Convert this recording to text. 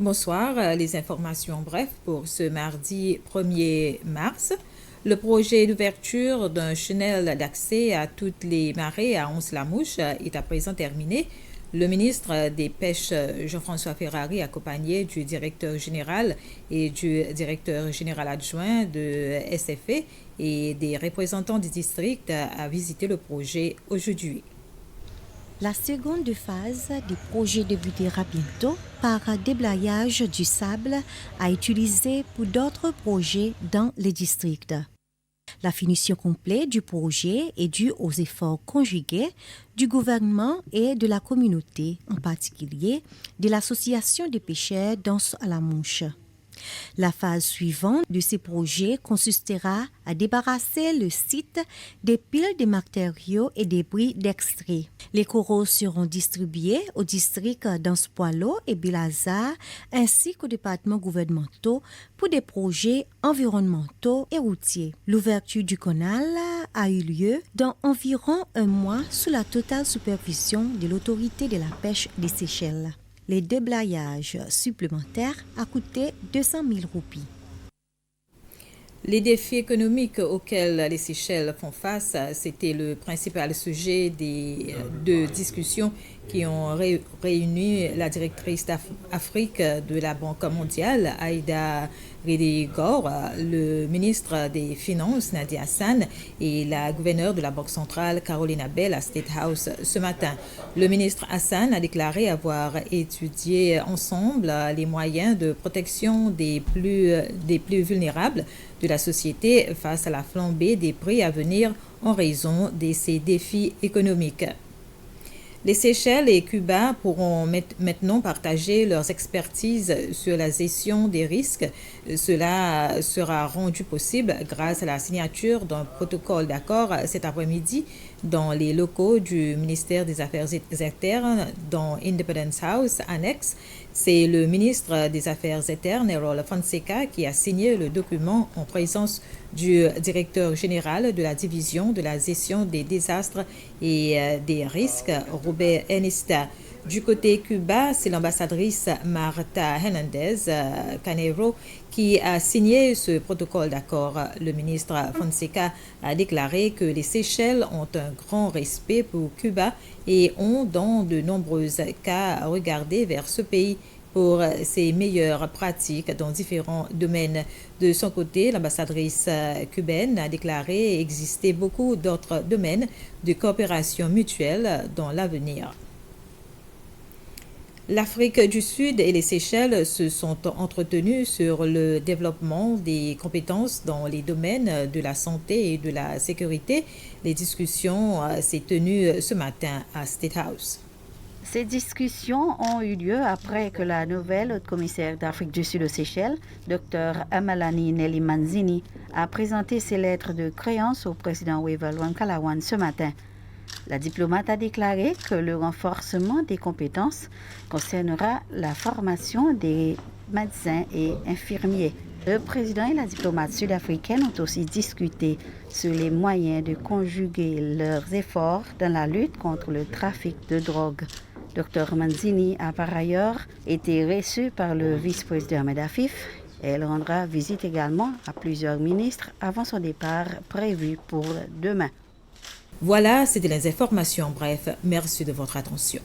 Bonsoir, les informations brèves pour ce mardi 1er mars. Le projet d'ouverture d'un tunnel d'accès à toutes les marées à Ons-la-Mouche est à présent terminé. Le ministre des Pêches, Jean-François Ferrari, accompagné du directeur général et du directeur général adjoint de SFE et des représentants du district, a visité le projet aujourd'hui. La seconde phase du projet débutera bientôt par déblayage du sable à utiliser pour d'autres projets dans les districts. La finition complète du projet est due aux efforts conjugués du gouvernement et de la communauté, en particulier de l'association des pêcheurs d'Ons-la-Mouche. La phase suivante de ces projets consistera à débarrasser le site des piles de matériaux et débris d'extrait. Les coraux seront distribués aux districts d'Ans-Poilo et Bilazar ainsi qu'aux départements gouvernementaux pour des projets environnementaux et routiers. L'ouverture du canal a eu lieu dans environ un mois sous la totale supervision de l'autorité de la pêche des Seychelles. Les déblayages supplémentaires a coûté 200 000 roupies. Les défis économiques auxquels les Seychelles font face, c'était le principal sujet de discussions qui ont réuni la directrice d'Afrique de la Banque mondiale, Aïda Ridegor, le ministre des Finances, Nadia Hassan, et la gouverneure de la Banque centrale, Carolina Bell, à State House ce matin. Le ministre Hassan a déclaré avoir étudié ensemble les moyens de protection des plus vulnérables de la société face à la flambée des prix à venir en raison de ces défis économiques. Les Seychelles et Cuba pourront maintenant partager leurs expertises sur la gestion des risques. Cela sera rendu possible grâce à la signature d'un protocole d'accord cet après-midi dans les locaux du ministère des Affaires externes dans Independence House annexe. C'est le ministre des Affaires externes, Errol Fonseca, qui a signé le document en présence du directeur général de la division de la gestion des désastres et des risques, Robert Ernesta. Du côté Cuba, c'est l'ambassadrice Marta Hernandez Canero qui a signé ce protocole d'accord. Le ministre Fonseca a déclaré que les Seychelles ont un grand respect pour Cuba et ont dans de nombreux cas regardé vers ce pays pour ses meilleures pratiques dans différents domaines. De son côté, l'ambassadrice cubaine a déclaré exister beaucoup d'autres domaines de coopération mutuelle dans l'avenir. L'Afrique du Sud et les Seychelles se sont entretenus sur le développement des compétences dans les domaines de la santé et de la sécurité. Les discussions s'est tenues ce matin à State House. Ces discussions ont eu lieu après que la nouvelle haute-commissaire d'Afrique du Sud aux Seychelles, Dr Amalani Nelly Manzini, a présenté ses lettres de créance au président Wavell Kalawan ce matin. La diplomate a déclaré que le renforcement des compétences concernera la formation des médecins et infirmiers. Le président et la diplomate sud-africaine ont aussi discuté sur les moyens de conjuguer leurs efforts dans la lutte contre le trafic de drogue. Dr Manzini a par ailleurs été reçue par le vice-président Ahmed Afif. Elle rendra visite également à plusieurs ministres avant son départ prévu pour demain. Voilà, c'était les informations. Bref, merci de votre attention.